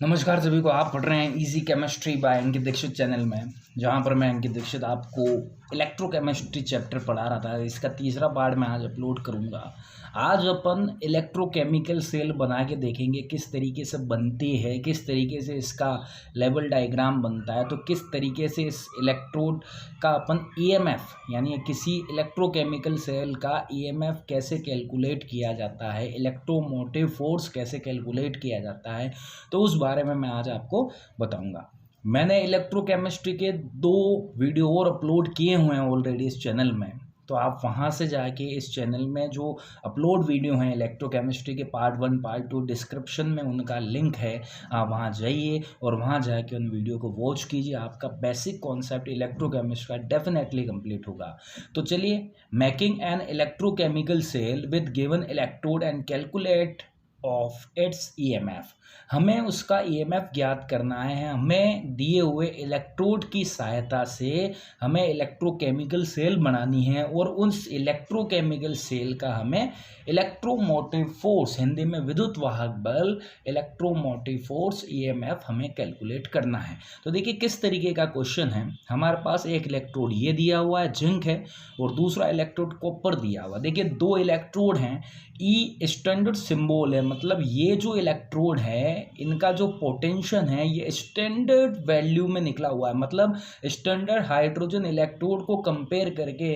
नमस्कार सभी को। आप पढ़ रहे हैं easy chemistry by Ankit Dikshit channel में, जहां पर मैं अंकित दीक्षित आपको इलेक्ट्रोकेमिस्ट्री चैप्टर पढ़ा रहा था। इसका तीसरा पार्ट मैं आज अपलोड करूंगा। आज अपन इलेक्ट्रोकेमिकल सेल बना के देखेंगे किस तरीके से बनती है, किस तरीके से इसका लेवल डायग्राम बनता है, तो किस तरीके से इस इलेक्ट्रोड का अपन ईएमएफ यानी किसी इलेक्ट्रोकेमिकल सेल का ईएमएफ कैसे कैलकुलेट किया जाता है, इलेक्ट्रोमोटिव फोर्स कैसे कैलकुलेट किया जाता है, तो उस बारे में मैं आज आपको बताऊंगा। मैंने इलेक्ट्रोकेमिस्ट्री के 2 वीडियो और अपलोड किए हुए हैं ऑलरेडी इस चैनल में, तो आप वहां से जाके इस चैनल में जो अपलोड वीडियो हैं इलेक्ट्रोकेमिस्ट्री के पार्ट 1 पार्ट 2 डिस्क्रिप्शन में उनका लिंक है, आप वहां जाइए और वहां जाके उन वीडियो को वॉच कीजिए। आपका बेसिक कॉन्सेप्ट इलेक्ट्रोकेमिस्ट्री का डेफिनेटली कंप्लीट होगा। तो चलिए, making an electrochemical cell with given electrode and calculate of its EMF. हमें उसका ईएमएफ ज्ञात करना है। हमें दिए हुए इलेक्ट्रोड की सहायता से हमें इलेक्ट्रोकेमिकल सेल बनानी है और उस इलेक्ट्रोकेमिकल सेल का हमें इलेक्ट्रोमोटिव फोर्स, हिंदी में विद्युत वाहक बल, इलेक्ट्रोमोटिव फोर्स ईएमएफ हमें कैलकुलेट करना है। तो देखिए किस तरीके का क्वेश्चन है। हमारे पास एक इलेक्ट्रोड ये दिया हुआ है, जिंक है, और दूसरा इलेक्ट्रोड कॉपर दिया हुआ। देखिए 2 इलेक्ट्रोड हैं। ई स्टैंडर्ड सिंबल है, मतलब ये जो इलेक्ट्रोड है इनका जो पोटेंशियल है ये स्टैंडर्ड वैल्यू में निकला हुआ है, मतलब स्टैंडर्ड हाइड्रोजन इलेक्ट्रोड को कंपेयर करके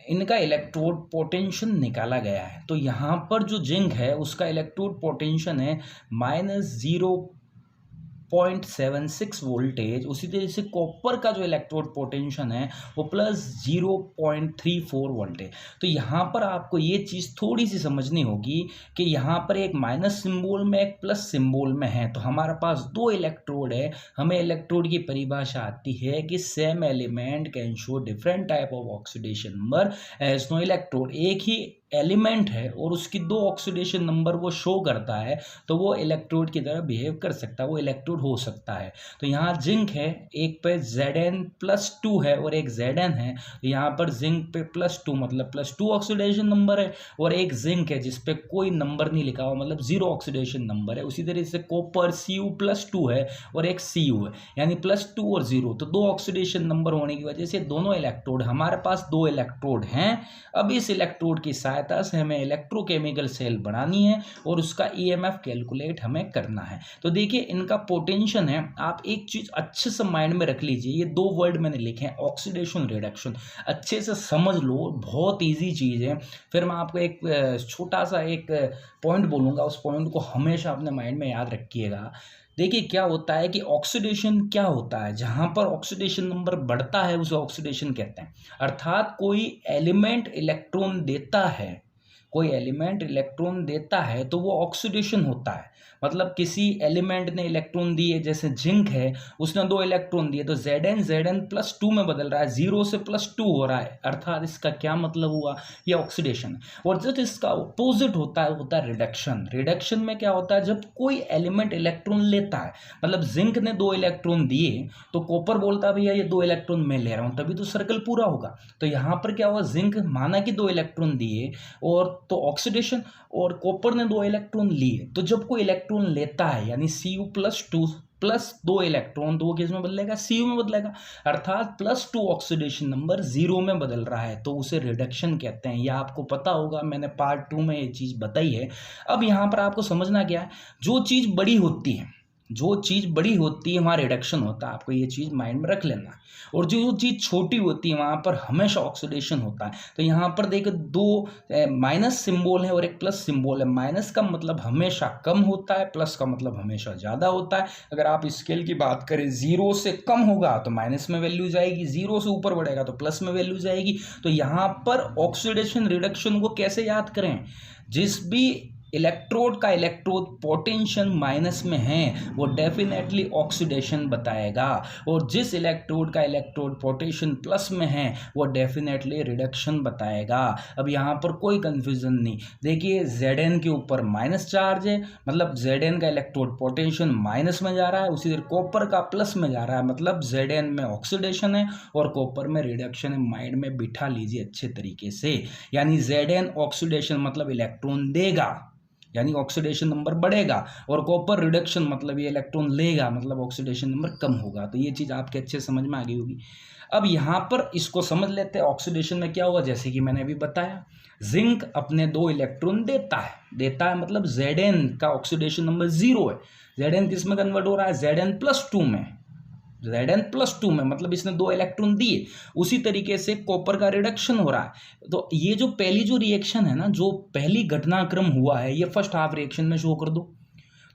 इनका इलेक्ट्रोड पोटेंशियल निकाला गया है। तो यहाँ पर जो जिंक है उसका इलेक्ट्रोड पोटेंशियल है -0.76 वोल्टेज। उसी तरह से कॉपर का जो इलेक्ट्रोड पोटेंशियल है वो +0.34 वोल्टेज। तो यहाँ पर आपको ये चीज़ थोड़ी सी समझनी होगी कि यहाँ पर एक माइनस सिंबल में एक प्लस सिंबल में है। तो हमारे पास 2 इलेक्ट्रोड है। हमें इलेक्ट्रोड की परिभाषा आती है कि same element can show different type of oxidation number as no electrode. एक ही एलिमेंट है और उसकी 2 ऑक्सीडेशन नंबर वो शो करता है, तो वो इलेक्ट्रोड की तरह बिहेव कर सकता है, वो इलेक्ट्रोड हो सकता है। तो यहाँ जिंक है, एक पे Zn+2 है और एक Zn है। तो यहाँ पर जिंक पे +2 मतलब +2 ऑक्सीडेशन नंबर है, और एक जिंक है जिसपे कोई नंबर नहीं लिखा हुआ, मतलब 0 ऑक्सीडेशन नंबर है। उसी तरह से कॉपर Cu+2 है और एक Cu है, यानी +2 और 0। तो 2 ऑक्सीडेशन नंबर होने की वजह से दोनों इलेक्ट्रोड, हमारे पास 2 इलेक्ट्रोड हैं। अब इस इलेक्ट्रोड की सहायता से हमें इलेक्ट्रोकेमिकल सेल बनानी है और उसका ईएमएफ कैलकुलेट हमें करना है। तो देखिए इनका पोटेंशियल है। आप एक चीज अच्छे से माइंड में रख लीजिए, ये 2 वर्ड मैंने लिखे हैं, ऑक्सीडेशन रिडक्शन। अच्छे से समझ लो, बहुत इजी चीज है। फिर मैं आपको एक छोटा सा एक पॉइंट बोलूंगा, उस पॉइंट को हमेशा अपने माइंड में याद रखिएगा। देखिए क्या होता है कि ऑक्सीडेशन क्या होता है, जहां पर ऑक्सीडेशन नंबर बढ़ता है उसे ऑक्सीडेशन कहते हैं। अर्थात कोई एलिमेंट इलेक्ट्रॉन देता है, कोई एलिमेंट इलेक्ट्रॉन देता है तो वो ऑक्सीडेशन होता है। मतलब किसी एलिमेंट ने इलेक्ट्रॉन दिए, जैसे जिंक है, उसने 2 इलेक्ट्रॉन दिए, तो Zn+2 में बदल रहा है, 0 से +2 हो रहा है। अर्थात इसका क्या मतलब हुआ, ये ऑक्सीडेशन। और जब इसका अपोजिट होता है रिडक्शन। रिडक्शन में क्या होता है, जब कोई एलिमेंट इलेक्ट्रॉन लेता है, मतलब जिंक ने 2 इलेक्ट्रॉन दिए तो कॉपर बोलता है भैया ये 2 इलेक्ट्रॉन मैं ले रहा हूं, तभी तो सर्कल पूरा होगा। तो यहां पर क्या हुआ, जिंक माना कि 2 इलेक्ट्रॉन दिए और तो ऑक्सीडेशन, और कॉपर ने 2 इलेक्ट्रॉन लिए। तो जब कोई इलेक्ट्रॉन लेता है यानी Cu+2 +2 इलेक्ट्रॉन, तो वो किस में बदलेगा, Cu में बदलेगा। अर्थात +2 ऑक्सीडेशन नंबर 0 में बदल रहा है, तो उसे रिडक्शन कहते हैं। यह आपको पता होगा, मैंने पार्ट 2 में ये चीज बताई है। अब यहां पर आपको समझना क्या है, जो चीज बड़ी होती है, जो चीज बड़ी होती है वहां रिडक्शन होता है, आपको ये चीज माइंड में रख लेना। और जो चीज छोटी होती है वहां पर हमेशा ऑक्सीडेशन होता है। तो यहां पर देखो 2 माइनस सिंबल है और एक प्लस सिंबल है। माइनस का मतलब हमेशा कम होता है, प्लस का मतलब हमेशा ज्यादा होता है। अगर आप स्केल की बात करें, 0 से कम होगा तो माइनस में वैल्यू जाएगी, 0 से ऊपर बढ़ेगा तो प्लस में वैल्यू जाएगी। तो यहां पर ऑक्सीडेशन रिडक्शन को कैसे याद करें, जिस भी इलेक्ट्रोड का इलेक्ट्रोड पोटेंशियल माइनस में है वो डेफिनेटली ऑक्सीडेशन बताएगा, और जिस इलेक्ट्रोड का इलेक्ट्रोड पोटेंशियल प्लस में है वो डेफिनेटली रिडक्शन बताएगा। अब यहाँ पर कोई कंफ्यूजन नहीं। देखिए Zn के ऊपर माइनस चार्ज है, मतलब Zn का इलेक्ट्रोड पोटेंशियल माइनस में जा रहा है। उसी तरह कॉपर का प्लस में जा रहा है, मतलब Zn में ऑक्सीडेशन है और कॉपर में रिडक्शन है। माइंड में बिठा लीजिए अच्छे तरीके से। यानी Zn ऑक्सीडेशन मतलब इलेक्ट्रॉन देगा, यानी ऑक्सीडेशन नंबर बढ़ेगा, और कॉपर रिडक्शन मतलब ये इलेक्ट्रॉन लेगा मतलब ऑक्सीडेशन नंबर कम होगा। तो ये चीज़ आपके अच्छे समझ में आ गई होगी। अब यहाँ पर इसको समझ लेते हैं ऑक्सीडेशन में क्या होगा। जैसे कि मैंने अभी बताया, जिंक अपने 2 इलेक्ट्रॉन देता है मतलब Zn का ऑक्सीडेशन नंबर 0 है। Zn किस में कन्वर्ट हो रहा है, Zn+2 में। Zn+2 में मतलब इसने 2 इलेक्ट्रॉन दिए। उसी तरीके से कॉपर का रिडक्शन हो रहा है। तो ये जो पहली जो रिएक्शन है ना, जो पहली घटनाक्रम हुआ है, ये फर्स्ट हाफ रिएक्शन में शो कर दो।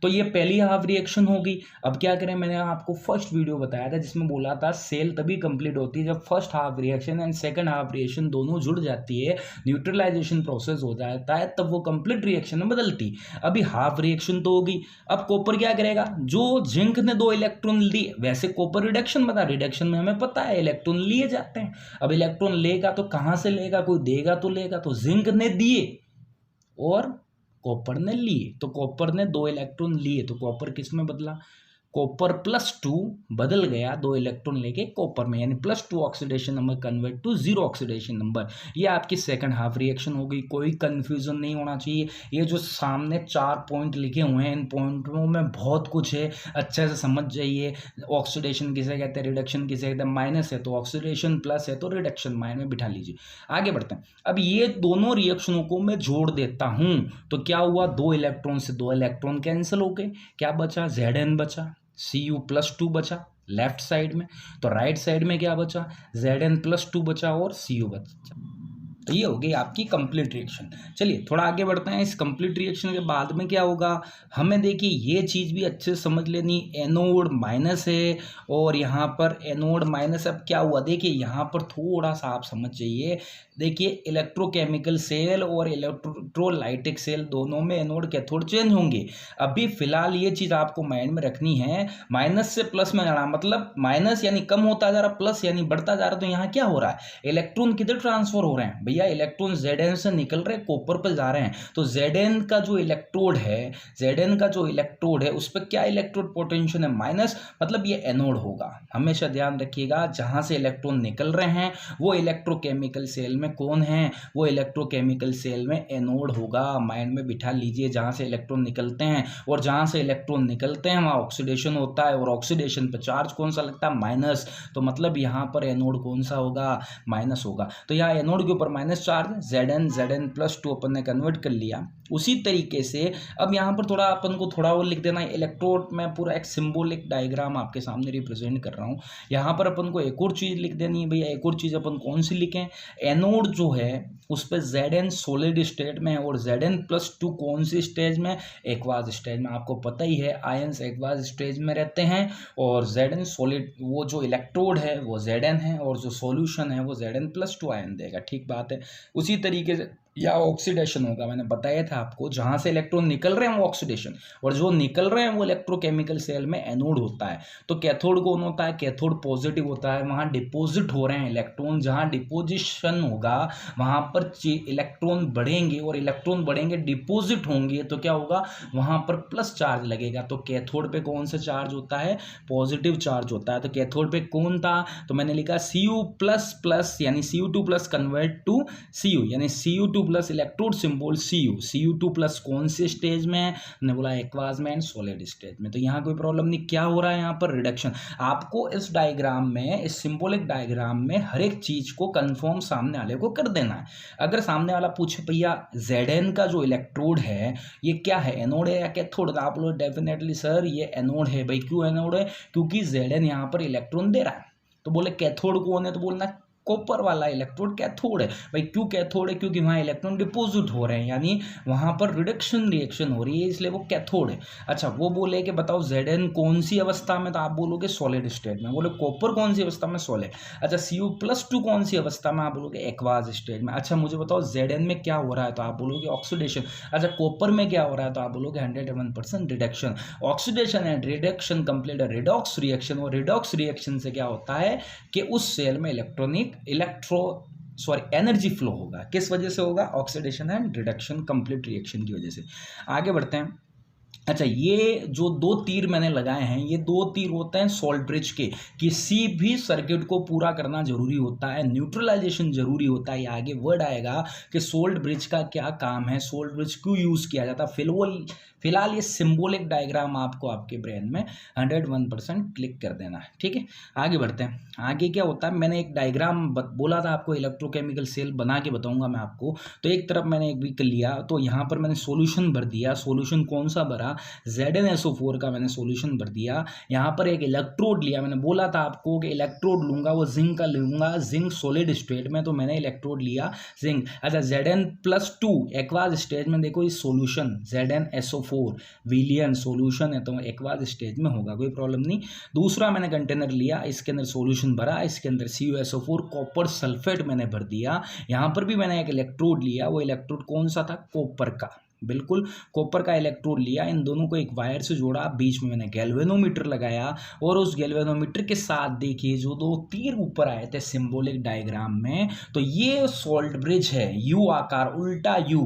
तो ये पहली हाफ रिएक्शन होगी। अब क्या करें, मैंने आपको फर्स्ट वीडियो बताया था जिसमें बोला था सेल तभी कंप्लीट होती है जब first half reaction and second half reaction दोनों जुड़ जाती है, न्यूट्रलाइजेशन प्रोसेस हो जाता है, तब वो कंप्लीट रिएक्शन में बदलती। अभी हाफ रिएक्शन तो होगी। अब कॉपर क्या करेगा, जो जिंक ने 2 इलेक्ट्रॉन लिए, वैसे कॉपर रिडक्शन बता, रिडक्शन में हमें पता है इलेक्ट्रॉन लिए जाते हैं। अब इलेक्ट्रॉन लेगा तो कहाँ से लेगा, कोई देगा तो लेगा। तो जिंक ने दिए और कॉपर ने लिए, तो कॉपर ने 2 इलेक्ट्रॉन लिए, तो कॉपर किस में बदला, कॉपर +2 बदल गया 2 इलेक्ट्रॉन लेके कॉपर में, यानी +2 oxidation number convert to 0 oxidation number. ये आपकी सेकंड हाफ रिएक्शन हो गई। कोई कंफ्यूजन नहीं होना चाहिए। ये जो सामने 4 पॉइंट लिखे हुए हैं, इन पॉइंटों में बहुत कुछ है, अच्छे से समझ जाइए। ऑक्सीडेशन किसे कहते हैं, रिडक्शन किसे कहते हैं, माइनस है तो ऑक्सीडेशन, प्लस है तो रिडक्शन, माइंड में बिठा लीजिए। आगे बढ़ते हैं। अब ये दोनों रिएक्शनों को मैं जोड़ देता हूं तो क्या हुआ, 2 इलेक्ट्रॉन से 2 इलेक्ट्रॉन कैंसिल हो गए, क्या बचा, Zn बचा, Cu+2 बचा लेफ्ट साइड में। तो राइट साइड में क्या बचा, Zn+2 बचा और Cu बचा। तो ये हो गई आपकी कंप्लीट रिएक्शन। चलिए थोड़ा आगे बढ़ते हैं। इस कंप्लीट रिएक्शन के बाद में क्या होगा, हमें देखिए ये चीज़ भी अच्छे से समझ लेनी। एनोड माइनस है और यहाँ पर एनोड माइनस। अब क्या हुआ, देखिए यहाँ पर थोड़ा सा आप समझ जाइए। देखिए इलेक्ट्रोकेमिकल सेल और इलेक्ट्रोलाइटिक सेल दोनों में एनोड कैथोड चेंज होंगे। अभी फिलहाल ये चीज़ आपको माइंड में रखनी है, माइनस से प्लस में जाना मतलब माइनस यानी कम होता जा रहा, प्लस यानी बढ़ता जा रहा। तो यहाँ क्या हो रहा है, इलेक्ट्रॉन किधर ट्रांसफर हो रहे हैं भैया, इलेक्ट्रॉन Zn से निकल रहे कॉपर पर जा रहे हैं। तो Zn का जो इलेक्ट्रोड है, Zn का जो इलेक्ट्रोड है उस पर क्या इलेक्ट्रोड पोटेंशियल है, माइनस, मतलब ये एनोड होगा। हमेशा ध्यान रखिएगा, जहां से इलेक्ट्रॉन निकल रहे हैं वो इलेक्ट्रोकेमिकल सेल में कौन है, वो इलेक्ट्रोकेमिकल सेल में एनोड होगा। माइंड में बिठा लीजिए, जहां से इलेक्ट्रॉन निकलते हैं और जहां से इलेक्ट्रॉन निकलते हैं वहां ऑक्सीडेशन होता है, और ऑक्सीडेशन पे चार्ज कौन सा लगता है, माइनस। तो मतलब यहाँ पर एनोड कौन सा होगा, माइनस होगा। तो यहाँ एनोड के ऊपर माइनस चार्ज, Zn+2 अपन ने कन्वर्ट कर लिया। उसी तरीके से अब यहाँ पर थोड़ा अपन को थोड़ा और लिख देना है। इलेक्ट्रोड में पूरा एक सिंबॉलिक डायग्राम आपके सामने रिप्रेजेंट कर रहा हूँ। यहाँ पर अपन को एक और चीज़ लिख देनी है भैया। एक और चीज़ अपन कौन सी लिखें, एनोड जो है उस पर Zn सॉलिड स्टेट में और Zn+2 कौन सी स्टेज में, एक्वाज स्टेज में। आपको पता ही है आयंस एक्वाज स्टेज में रहते हैं, और Zn सॉलिड, वो जो इलेक्ट्रोड है वो Zn है और जो सॉल्यूशन है वो Zn+2 आयन देगा। ठीक बात है। उसी तरीके से या ऑक्सीडेशन होगा, मैंने बताया था आपको, जहां से इलेक्ट्रॉन निकल रहे हैं वो ऑक्सीडेशन, और जो निकल रहे हैं वो इलेक्ट्रोकेमिकल सेल में एनोड होता है। तो कैथोड कौन होता है, कैथोड पॉजिटिव होता है। वहां डिपोजिट हो रहे हैं इलेक्ट्रॉन, जहां डिपोजिशन होगा वहां पर इलेक्ट्रॉन बढ़ेंगे, और इलेक्ट्रॉन बढ़ेंगे डिपोजिट होंगे तो क्या होगा, वहां पर प्लस चार्ज लगेगा। तो कैथोड पे कौन सा चार्ज होता है, पॉजिटिव चार्ज होता है। तो कैथोड पे कौन था, तो मैंने लिखा Cu++ यानी Cu2+ कन्वर्ट टू Cu, यानी Cu2 plus electrode symbol Cu2+ कौन से स्टेज में है, ने बोला एक्वाज में एंड सॉलिड स्टेज में। तो यहाँ कोई प्रॉब्लम नहीं। क्या हो रहा है यहाँ पर, रिडक्शन। आपको इस डायग्राम में, इस सिंबॉलिक डायग्राम में हर एक चीज को कंफर्म सामने वाले को कर देना है। अगर सामने वाला पूछे भैया Zn का जो इलेक्ट्रोड है ये क्या है, एनोड है या कैथोड, तो आप लोग डेफिनेटली सर ये एनोड है। भाई क्यों एनोड है, क्योंकि Zn यहाँ पर इलेक्ट्रॉन दे रहा है। तो बोले कैथोड कौन है, तो बोलना कॉपर वाला इलेक्ट्रोड कैथोड है। भाई क्यों कैथोड है, क्योंकि वहाँ इलेक्ट्रॉन डिपोजिट हो रहे हैं, यानी वहाँ पर रिडक्शन रिएक्शन हो रही है, इसलिए वो कैथोड है। अच्छा, वो बोले कि बताओ Zn कौन सी अवस्था में, तो आप बोलोगे सॉलिड स्टेट में। बोले कॉपर कौन सी अवस्था में, सॉलिड। अच्छा, Cu+2 कौन सी अवस्था में, आप बोलोगे एक्वाज स्टेट में। अच्छा, मुझे बताओ Zn में क्या हो रहा है, तो आप बोलोगे ऑक्सीडेशन। अच्छा, कॉपर में क्या हो रहा है, तो आप बोलोगे 101% reduction. Oxidation and reduction complete redox reaction, और रिडॉक्स रिएक्शन से क्या होता है कि उस सेल में एनर्जी फ्लो होगा। किस वजह से होगा, oxidation and reduction complete reaction की वजह से। आगे बढ़ते हैं। अच्छा, ये जो दो तीर मैंने लगाए हैं, ये दो तीर होते हैं सोल्ट ब्रिज के। किसी भी सर्किट को पूरा करना जरूरी होता है, न्यूट्रलाइजेशन जरूरी होता है। ये आगे वर्ड आएगा कि सोल्ट ब्रिज का क्या काम है, सोल्ट ब्रिज क्यों यूज किया जाता है। फिलहाल ये सिंबॉलिक डायग्राम आपको आपके ब्रेन में 101% क्लिक कर देना है, ठीक है। आगे बढ़ते हैं। आगे क्या होता है, मैंने एक डायग्राम बोला था आपको, इलेक्ट्रोकेमिकल सेल बना के बताऊंगा मैं आपको। तो एक तरफ मैंने एक भी लिया, तो यहाँ पर मैंने सॉल्यूशन भर दिया। सॉल्यूशन कौन सा भरा, ZnSO4 का मैंने सॉल्यूशन भर दिया। यहाँ पर एक इलेक्ट्रोड लिया, मैंने बोला था आपको कि इलेक्ट्रोड लूंगा, वो जिंक का लूंगा, जिंक सॉलिड स्टेट में, तो मैंने इलेक्ट्रोड लिया जिंक। अच्छा, Zn+2 एक्वाज स्टेज में, देखो इस सॉल्यूशन ZnSO4 विलियन सॉल्यूशन है, तो एक्वाज स्टेज में होगा, कोई प्रॉब्लम नहीं। दूसरा मैंने कंटेनर लिया, इसके अंदर सॉल्यूशन भरा, इसके अंदर CuSO4 कॉपर सल्फेट मैंने भर दिया। यहाँ पर भी मैंने एक इलेक्ट्रोड लिया, वो इलेक्ट्रोड कौन सा था, कॉपर का, बिल्कुल कॉपर का इलेक्ट्रोड लिया। इन दोनों को एक वायर से जोड़ा, बीच में मैंने गैल्वेनोमीटर लगाया, और उस गैल्वेनोमीटर के साथ देखिए जो दो तीर ऊपर आए थे सिंबॉलिक डायग्राम में, तो ये सोल्ट ब्रिज है, यू आकार, उल्टा यू।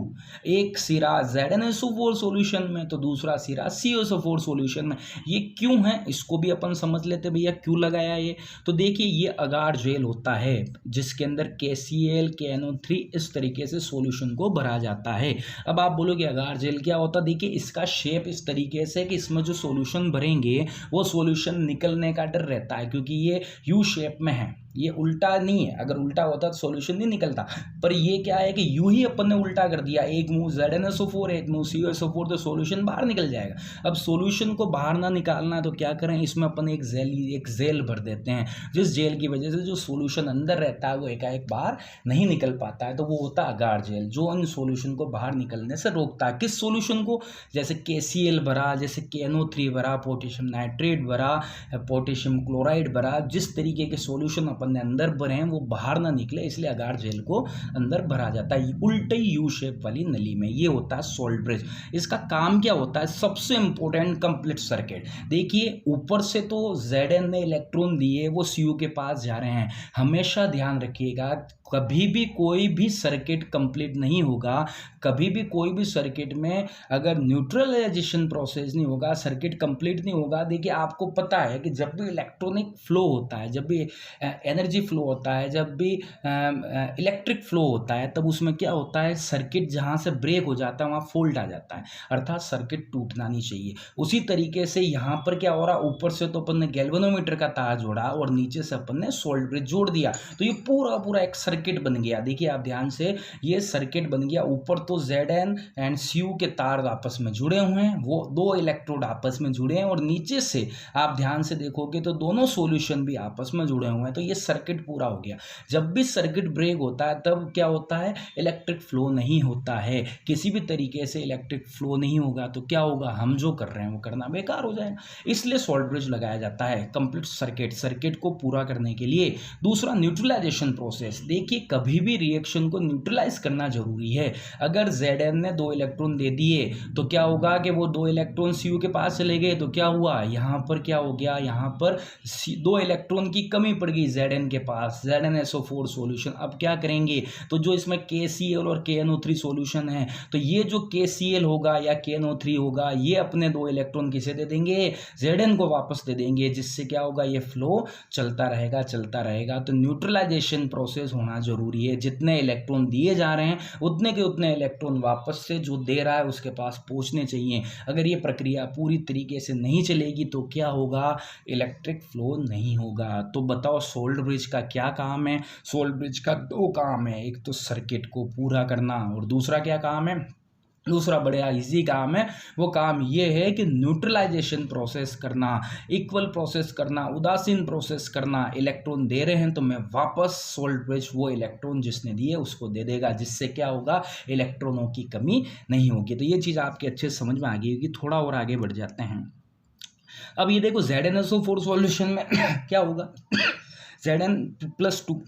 एक सिरा ZnSO4 सॉल्यूशन में, तो दूसरा सिरा CuSO4 सॉल्यूशन में। ये क्यों है इसको भी अपन समझ लेते भैया, क्यों लगाया ये। तो देखिए, ये अगार जेल होता है जिसके अंदर KCl KNO3 इस तरीके से सॉल्यूशन को भरा जाता है। अब आप बोलोगे अगार जेल क्या होता, देखिए इसका शेप इस तरीके से कि इसमें जो सॉल्यूशन भरेंगे वो सॉल्यूशन निकलने का डर रहता है, क्योंकि ये यू शेप में है, ये उल्टा नहीं है। अगर उल्टा होता तो सॉल्यूशन नहीं निकलता, पर ये क्या है कि यू ही अपन ने उल्टा कर दिया, एक मुंह ZnSO4 एक मुंह CuSO4, तो सॉल्यूशन बाहर निकल जाएगा। अब सॉल्यूशन को बाहर ना निकालना है तो क्या करें, इसमें अपन एक जेल भर देते हैं, जिस जेल की वजह से जो सॉल्यूशन अंदर रहता है वो एकाएक बाहर नहीं निकल पाता है, तो वो होता है अगार जेल, जो इन सॉल्यूशन को बाहर निकलने से रोकता है। किस सॉल्यूशन को, जैसे KCl भरा, जैसे KNO3 भरा, पोटेशियम नाइट्रेट भरा, पोटेशियम क्लोराइड भरा, जिस तरीके के सॉल्यूशन अपन ने अंदर भरे हैं वो बाहर ना निकले, इसलिए अगार जेल को अंदर भरा जाता है उल्टे यू शेप वाली नली में। ये होता है सोल्ट ब्रिज। इसका काम क्या होता है, सबसे इंपॉर्टेंट कंप्लीट सर्किट। देखिए, ऊपर से तो Zn ने इलेक्ट्रॉन दिए, वो Cu के पास जा रहे हैं। हमेशा ध्यान रखिएगा, कभी भी कोई भी सर्किट कंप्लीट नहीं होगा, कभी भी कोई भी सर्किट में अगर न्यूट्रलाइजेशन प्रोसेस नहीं होगा, सर्किट कंप्लीट नहीं होगा। देखिए, आपको पता है कि जब भी इलेक्ट्रॉनिक फ्लो होता है, जब भी एनर्जी फ्लो होता है, जब भी इलेक्ट्रिक फ्लो होता है, तब उसमें क्या होता है, सर्किट जहाँ से ब्रेक हो जाता है वहाँ फॉल्ट आ जाता है, अर्थात सर्किट टूटना नहीं चाहिए। उसी तरीके से यहाँ पर क्या हो रहा, ऊपर से तो अपन ने गैल्वेनोमीटर का तार जोड़ा और नीचे से अपन ने सोल्ट ब्रिज जोड़ दिया, तो ये पूरा एक सर्किट बन गया। देखिए आप ध्यान से, ये सर्किट बन गया। ऊपर तो Zn एंड Cu के तार आपस में जुड़े हुए हैं, वो दो इलेक्ट्रोड आपस में जुड़े हैं, और नीचे से आप ध्यान से देखोगे तो दोनों सॉल्यूशन भी आपस में जुड़े हुए हैं, तो ये सर्किट पूरा हो गया। जब भी सर्किट ब्रेक होता है तब क्या होता है, इलेक्ट्रिक फ्लो नहीं होता है। किसी भी तरीके से इलेक्ट्रिक फ्लो नहीं होगा तो क्या होगा, हम जो कर रहे हैं वो करना बेकार हो जाएगा। इसलिए सोल्ट ब्रिज लगाया जाता है कंप्लीट सर्किट को पूरा करने के लिए। दूसरा, न्यूट्रलाइजेशन प्रोसेस। देखिए, कभी भी रिएक्शन को न्यूट्रलाइज करना जरूरी है। अगर Zn ने 2 इलेक्ट्रॉन दे दिए तो क्या होगा कि वो 2 इलेक्ट्रॉन Cu के पास चले गए, तो क्या हुआ, यहाँ पर क्या हो गया, यहाँ पर 2 इलेक्ट्रॉन की कमी पड़ गई Zn के पास, ZnSO4 सॉल्यूशन। अब क्या करेंगे, तो जो इसमें KCl और KNO3 सॉल्यूशन है, तो ये जो KCl होगा या KNO3 होगा, ये अपने 2 इलेक्ट्रॉन किसे दे देंगे, Zn को वापस दे देंगे, जिससे क्या होगा, ये फ्लो चलता रहेगा। तो न्यूट्रलाइजेशन प्रोसेस होना जरूरी है। जितने इलेक्ट्रॉन दिए जा रहे हैं उतने के उतने इलेक्ट्रॉन वापस से जो दे रहा है उसके पास पहुंचने चाहिए। अगर ये प्रक्रिया पूरी तरीके से नहीं चलेगी तो क्या होगा, इलेक्ट्रिक फ्लो नहीं होगा। तो बताओ सोल्ट ब्रिज का क्या काम है। सोल्ट ब्रिज का 2 काम है, एक तो सर्किट को पूरा करना, और दूसरा क्या काम है, दूसरा बड़ा इजी काम है। वो काम ये है कि न्यूट्रलाइजेशन प्रोसेस करना, इक्वल प्रोसेस करना, उदासीन प्रोसेस करना। इलेक्ट्रॉन दे रहे हैं तो मैं वापस सोल्ट ब्रिज वो इलेक्ट्रॉन जिसने दिए उसको दे देगा, जिससे क्या होगा, इलेक्ट्रॉनों की कमी नहीं होगी। तो ये चीज़ आपके अच्छे समझ में आ गई होगी। थोड़ा और आगे बढ़ जाते हैं। अब ये देखो ZnSO4 सॉल्यूशन में क्या होगा, Zn+2,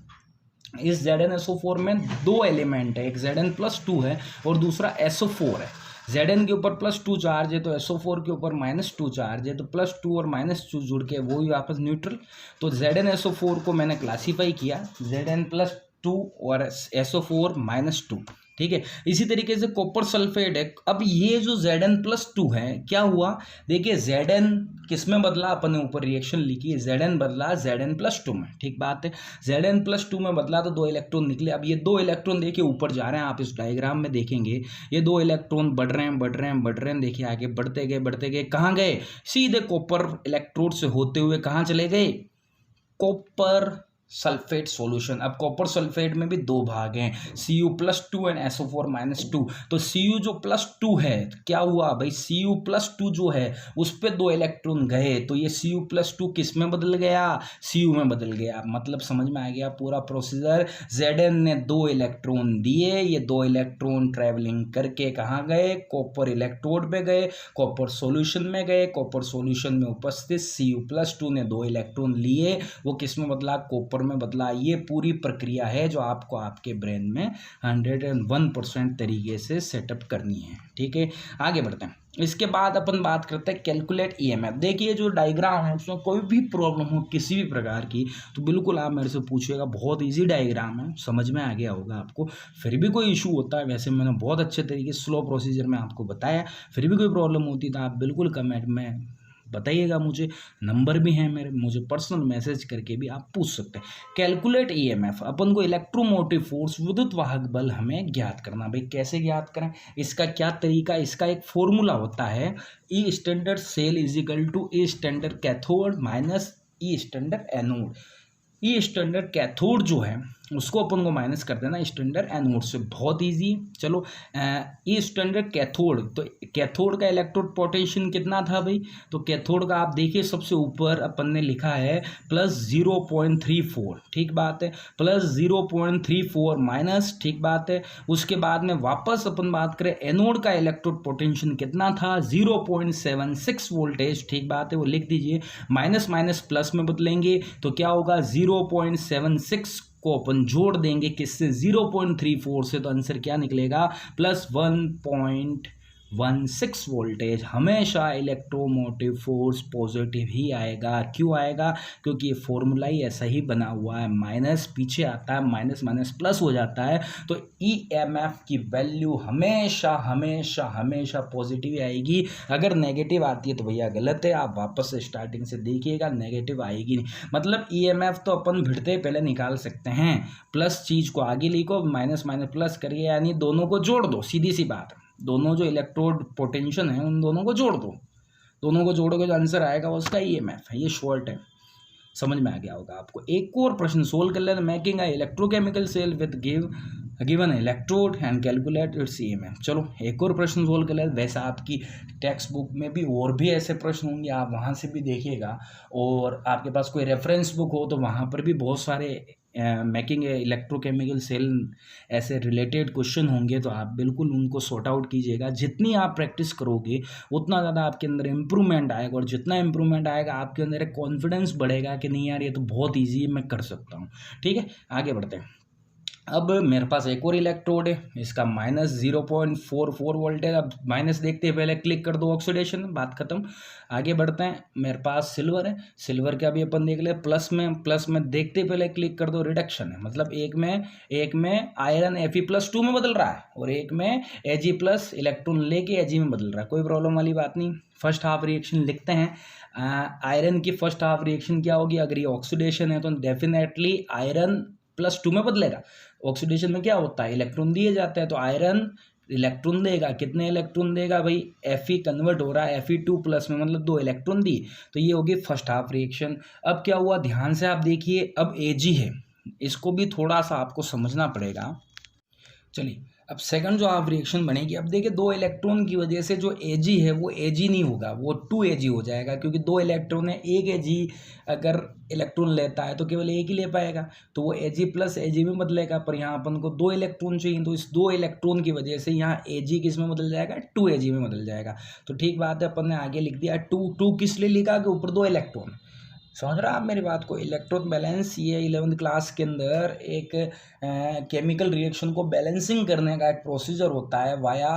इस ZnSO4 में 2 एलिमेंट है, एक Zn+2 है और दूसरा SO4 है। Zn के ऊपर +2 चार्ज है तो SO4 के ऊपर -2 चार्ज है, तो +2 और -2 जुड़ के वो ही वापस न्यूट्रल। तो ZnSO4 को मैंने क्लासीफाई किया Zn+2 और SO4 -2, ठीक है। इसी तरीके से कॉपर सल्फेट है। अब ये जो Zn+2 है क्या हुआ, देखिए Zn किस में बदला, अपन ने ऊपर रिएक्शन लिखी है, Zn बदला Zn+2 में, ठीक बात है। Zn+2 में बदला तो 2 इलेक्ट्रॉन निकले। अब ये 2 इलेक्ट्रॉन देखिए ऊपर जा रहे हैं, आप इस डायग्राम में देखेंगे ये 2 इलेक्ट्रॉन बढ़ रहे हैं बढ़ रहे हैं बढ़ रहे हैं, देखिए आगे बढ़ते गए कहाँ गए, सीधे कॉपर इलेक्ट्रोड से होते हुए कहाँ चले गए, कॉपर सल्फेट सॉल्यूशन। अब कॉपर सल्फेट में भी 2 भाग हैं, Cu+2 एंड SO4-2। तो Cu जो +2 है क्या हुआ भाई, Cu+2 जो है उस पे 2 इलेक्ट्रॉन गए, तो ये Cu+2 किस में बदल गया, Cu में बदल गया। मतलब समझ में आ गया पूरा प्रोसीजर। Zn ने 2 इलेक्ट्रॉन दिए, ये 2 इलेक्ट्रॉन ट्रेवलिंग करके कहाँ गए, कॉपर इलेक्ट्रोड पे गए, कॉपर सॉल्यूशन में गए, कॉपर सॉल्यूशन में उपस्थित Cu+2 ने 2 इलेक्ट्रॉन लिए, वो किस में बदला, कॉपर में बदला। ये पूरी प्रक्रिया है जो आपको आपके ब्रेन में 101% तरीके से सेटअप करनी है, ठीक है। आगे बढ़ते हैं। इसके बाद अपन बात करते हैं कैलकुलेट ईएमएफ। देखिए जो डायग्राम है उसमें कोई भी प्रॉब्लम हो किसी भी प्रकार की तो बिल्कुल आप मेरे से पूछिएगा, बहुत इजी डायग्राम है, समझ में आ गया होगा आपको। फिर भी कोई इशू होता है, वैसे मैंने बहुत अच्छे तरीके स्लो प्रोसीजर में आपको बताया, फिर भी कोई प्रॉब्लम होती तो आप बिल्कुल कमेंट में बताइएगा, मुझे नंबर भी है मेरे, मुझे पर्सनल मैसेज करके भी आप पूछ सकते हैं। कैलकुलेट ईएमएफ, अपन को इलेक्ट्रोमोटिव फोर्स विद्युत वाहक बल हमें ज्ञात करना। भाई कैसे ज्ञात करें, इसका क्या तरीका, इसका एक फॉर्मूला होता है, E standard cell is equal to E standard cathode minus E standard anode. E standard cathode जो है उसको अपन को माइनस कर देना स्टैंडर्ड एनोड से, बहुत इजी। चलो ई स्टैंडर्ड कैथोड, तो कैथोड का इलेक्ट्रोड पोटेंशियल कितना था भाई, तो कैथोड का आप देखिए सबसे ऊपर अपन ने लिखा है +0.34, ठीक बात है, +0.34 माइनस, ठीक बात है। उसके बाद में वापस अपन बात करें एनोड का इलेक्ट्रोड पोटेंशियल कितना था, 0.76 वोल्टेज, ठीक बात है, वो लिख दीजिए। माइनस माइनस प्लस में बदलेंगे तो क्या होगा, 0.76 को अपन जोड़ देंगे किससे, 0.34 से, तो आंसर क्या निकलेगा, +1.16 वोल्टेज। हमेशा इलेक्ट्रोमोटिव फोर्स पॉजिटिव ही आएगा। क्यों आएगा, क्योंकि ये फॉर्मूला ही ऐसा ही बना हुआ है, माइनस पीछे आता है, माइनस माइनस प्लस हो जाता है, तो ईएमएफ की वैल्यू हमेशा हमेशा हमेशा पॉजिटिव ही आएगी। अगर नेगेटिव आती है तो भैया गलत है, आप वापस से स्टार्टिंग से देखिएगा, नेगेटिव आएगी नहीं। मतलब ईएमएफ तो अपन भिड़ते पहले निकाल सकते हैं, प्लस चीज़ को आगे लिखो, माइनस माइनस प्लस करिए, यानी दोनों को जोड़ दो, सीधी सी बात है। दोनों जो इलेक्ट्रोड पोटेंशियल है उन दोनों को जोड़ दो, दोनों को जोड़ोगे जो आंसर आएगा वो उसका ईएमएफ है। ये शॉर्ट है, समझ में आ गया होगा आपको। एक और प्रश्न सोल्व कर लेना, making a electrochemical cell with given electrode and calculate its EMF. चलो एक और प्रश्न सोल्व कर लेना। वैसे आपकी टेक्स्ट बुक में भी और भी ऐसे प्रश्न होंगे, आप वहाँ से भी देखिएगा, और आपके पास कोई रेफरेंस बुक हो तो वहाँ पर भी बहुत सारे मेकिंग इलेक्ट्रोकेमिकल सेल ऐसे रिलेटेड क्वेश्चन होंगे, तो आप बिल्कुल उनको सॉर्ट आउट कीजिएगा। जितनी आप प्रैक्टिस करोगे उतना ज़्यादा आपके अंदर इम्प्रूवमेंट आएगा, और जितना इम्प्रूवमेंट आएगा आपके अंदर एक कॉन्फिडेंस बढ़ेगा कि नहीं यार ये तो बहुत ईजी है, मैं कर सकता हूँ, ठीक है। आगे बढ़ते हैं। अब मेरे पास एक और इलेक्ट्रोड है, इसका -0.44 वोल्ट है। अब माइनस देखते हैं, पहले क्लिक कर दो ऑक्सीडेशन, बात खत्म। आगे बढ़ते हैं। मेरे पास सिल्वर है, सिल्वर का भी अपन देख ले, प्लस में देखते पहले क्लिक कर दो रिडक्शन है, मतलब एक में आयरन Fe+2 में बदल रहा है, और एक में Ag+ इलेक्ट्रॉन लेके Ag में बदल रहा है, कोई प्रॉब्लम वाली बात नहीं। फर्स्ट हाफ रिएक्शन लिखते हैं। आयरन की फर्स्ट हाफ रिएक्शन क्या होगी, अगर ये ऑक्सीडेशन है तो डेफिनेटली आयरन +2 में बदलेगा। ऑक्सीडेशन में क्या होता है, इलेक्ट्रॉन दिए जाते हैं, तो आयरन इलेक्ट्रॉन देगा, कितने इलेक्ट्रॉन देगा भाई, Fe कन्वर्ट हो रहा है Fe2+ में, मतलब 2 इलेक्ट्रॉन दी, तो ये होगी फर्स्ट हाफ रिएक्शन। अब क्या हुआ, ध्यान से आप देखिए, अब Ag है, इसको भी थोड़ा सा आपको समझना पड़ेगा। चलिए अब सेकंड जो आप रिएक्शन बनेगी, अब देखिए 2 इलेक्ट्रॉन की वजह से जो Ag है वो Ag नहीं होगा, वो 2Ag हो जाएगा, क्योंकि 2 इलेक्ट्रॉन है, एक Ag अगर इलेक्ट्रॉन लेता है तो केवल एक ही ले पाएगा, तो वो Ag+ Ag में बदलेगा। पर यहाँ अपन को 2 इलेक्ट्रॉन चाहिए, तो इस 2 इलेक्ट्रॉन की वजह से यहाँ Ag किस में बदल जाएगा, 2Ag में बदल जाएगा। तो ठीक बात है, अपन ने आगे लिख दिया 2 किस लिए लिखा, कि ऊपर 2 इलेक्ट्रॉन। समझ रहे हैं आप मेरी बात को, इलेक्ट्रॉन बैलेंस, ये 11th क्लास के अंदर एक केमिकल रिएक्शन को बैलेंसिंग करने का एक प्रोसीजर होता है वाया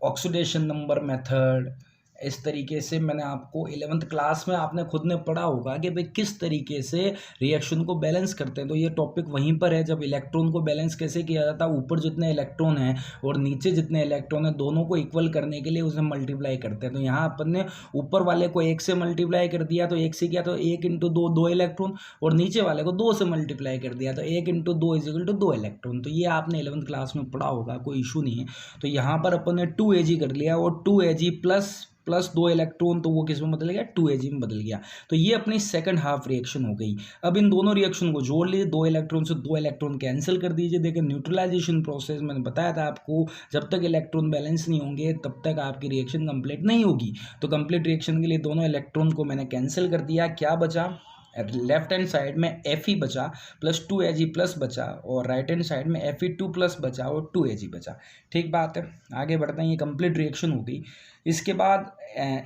ऑक्सीडेशन नंबर मेथड, इस तरीके से मैंने आपको 11th क्लास में आपने खुद ने पढ़ा होगा कि भाई किस तरीके से रिएक्शन को बैलेंस करते हैं। तो ये टॉपिक वहीं पर है, जब इलेक्ट्रॉन को बैलेंस कैसे किया जाता है, ऊपर जितने इलेक्ट्रॉन हैं और नीचे जितने इलेक्ट्रॉन हैं दोनों को इक्वल करने के लिए उसे मल्टीप्लाई करते हैं। तो यहाँ अपन ने ऊपर वाले को 1 से मल्टीप्लाई कर दिया तो 1 से किया तो 1 × 2 2 इलेक्ट्रॉन, और नीचे वाले को 2 से मल्टीप्लाई कर दिया तो 1 × 2 = 2 इलेक्ट्रॉन। तो ये आपने 11th क्लास में पढ़ा होगा, कोई इशू नहीं है। तो यहाँ पर अपन ने 2Ag कर लिया और 2Ag प्लस 2 इलेक्ट्रॉन, तो वो किस में बदल गया, 2Ag में बदल गया। तो ये अपनी सेकंड हाफ रिएक्शन हो गई। अब इन दोनों रिएक्शन को जोड़ लीजिए, 2 इलेक्ट्रॉन से 2 इलेक्ट्रॉन कैंसिल कर दीजिए। देखिए न्यूट्रलाइजेशन प्रोसेस मैंने बताया था आपको, जब तक इलेक्ट्रॉन बैलेंस नहीं होंगे तब तक आपकी रिएक्शन कंप्लीट नहीं होगी। तो कंप्लीट रिएक्शन के लिए दोनों इलेक्ट्रॉन को मैंने कैंसिल कर दिया। क्या बचा, लेफ्ट हैंड साइड में Fe बचा प्लस 2Ag प्लस बचा, और राइट हैंड साइड में Fe2 प्लस बचा और 2Ag बचा। ठीक बात है, आगे बढ़ते हैं। ये कंप्लीट रिएक्शन हो गई। इसके बाद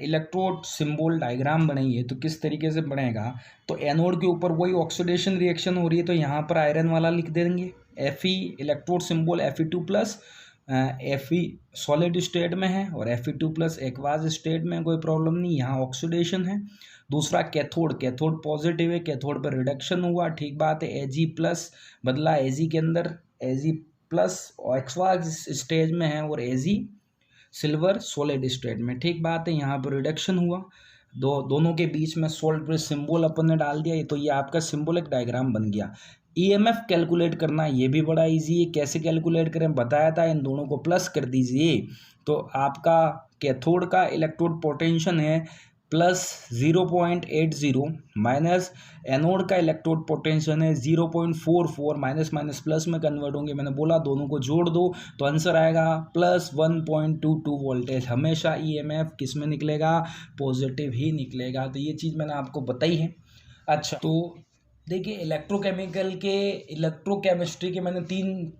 इलेक्ट्रोड सिंबल डायग्राम बनाइए। तो किस तरीके से बनेगा, तो एनोड के ऊपर वही ऑक्सीडेशन रिएक्शन हो रही है, तो यहाँ पर आयरन वाला लिख देंगे Fe, electrode symbol Fe2 plus, Fe solid state में है और Fe2 प्लस एक्वास स्टेट में, कोई प्रॉब्लम नहीं, यहाँ ऑक्सीडेशन है। दूसरा कैथोड पॉजिटिव है, कैथोड पर रिडक्शन हुआ। ठीक बात है, Ag प्लस बदला Ag के अंदर, Ag प्लस एक्वास स्टेज में है और Ag सिल्वर सॉलिड स्टेट में। ठीक बात है, यहाँ पर रिडक्शन हुआ। दोनों के बीच में सोल्ट पर सिंबल अपन ने डाल दिया, तो ये आपका सिंबॉलिक डायग्राम बन गया। EMF कैलकुलेट करना ये भी बड़ा इजी है। कैसे कैलकुलेट करें बताया था, इन दोनों को प्लस कर दीजिए। तो आपका कैथोड का इलेक्ट्रोड पोटेंशियल है प्लस 0.80 माइनस एनोड का इलेक्ट्रोड पोटेंशियल है 0.44, माइनस माइनस प्लस में कन्वर्ट होंगे। मैंने बोला दोनों को जोड़ दो तो आंसर आएगा प्लस 1.22 वोल्टेज। हमेशा EMF किस में निकलेगा, पॉजिटिव ही निकलेगा। तो ये चीज़ मैंने आपको बताई है। अच्छा, तो देखिए इलेक्ट्रोकेमिस्ट्री के मैंने 3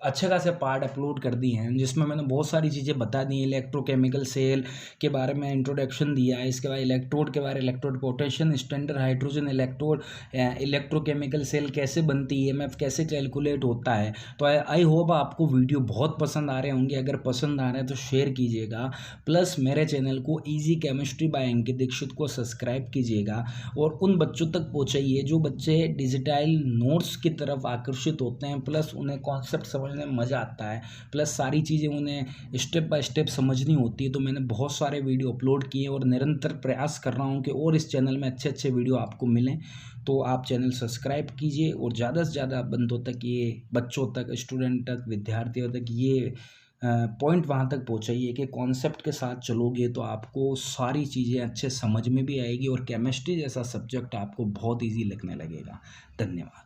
अच्छे खासे पार्ट अपलोड कर दिए हैं, जिसमें मैंने बहुत सारी चीज़ें बता दी हैं। इलेक्ट्रोकेमिकल सेल के बारे में इंट्रोडक्शन दिया है, इसके बाद इलेक्ट्रोड के बारे में, electrode potential, standard hydrogen electrode, electrochemical cell कैसे बनती है, EMF कैसे कैलकुलेट होता है। तो आई होप आपको वीडियो बहुत पसंद आ रहे होंगे। अगर पसंद आ रहे हैं तो शेयर कीजिएगा, प्लस मेरे चैनल को easy chemistry by Ankit Dixit को सब्सक्राइब कीजिएगा और उन बच्चों तक पहुँचाइए जो बच्चे डिजिटल नोट्स की तरफ आकर्षित होते हैं, प्लस उन्हें कॉन्सेप्ट समझने में मज़ा आता है, प्लस सारी चीज़ें उन्हें स्टेप बाय स्टेप समझनी होती है। तो मैंने बहुत सारे वीडियो अपलोड किए और निरंतर प्रयास कर रहा हूँ कि और इस चैनल में अच्छे अच्छे वीडियो आपको मिलें। तो आप चैनल सब्सक्राइब कीजिए और ज़्यादा से ज़्यादा बंदों तक, ये बच्चों तक, स्टूडेंट तक, विद्यार्थियों तक ये पॉइंट वहाँ तक पहुँचाइए कि कॉन्सेप्ट के साथ चलोगे तो आपको सारी चीज़ें अच्छे समझ में भी आएगी और केमिस्ट्री जैसा सब्जेक्ट आपको बहुत ईजी लगने लगेगा। धन्यवाद।